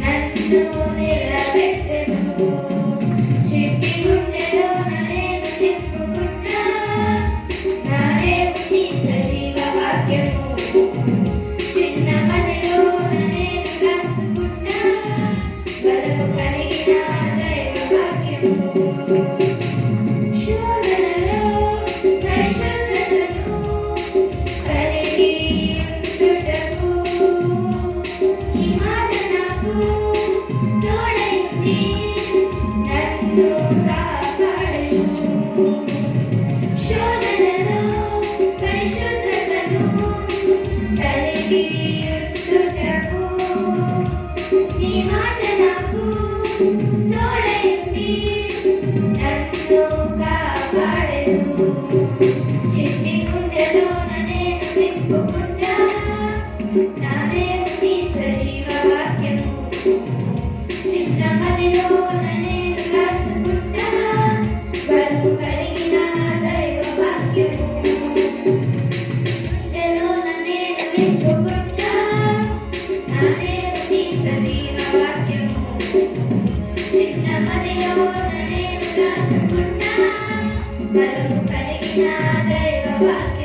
నన్ను నిలబెట్టెను. చిట్టి గుండెలోన నేను నింపుకున్నా నా దేవుని సజీవ వాక్యము. చిన్న మదిలోన నేను రాసుకున్నా బలము కలిగిన దైవ వాక్యము. శోధనలో పరిశుద్ధతను కలిగి ఉండుటకు ఈ మాట నాకు తోడైంది, నన్ను కాపాడెను. శోధనలో పరిశుద్ధతను కలిగి ఉండుటకు ఈ మాట నాకు తోడైంది, నన్ను కాపాడెను. చిట్టి గుండెలోన నేను నింపుకున్నా నా దేవుని సజీవ వాక్యము. చిన్న మదిలోన నేను రాసుకున్నా బలము కలిగిన దైవ వాక్యము. గుండెలోన నేను నింపుకున్నా నా దేవుని సజీవ వాక్యము. చిన్న మదిలోన నేను రాసుకున్నా బలము కలిగిన దైవ వాక్యము.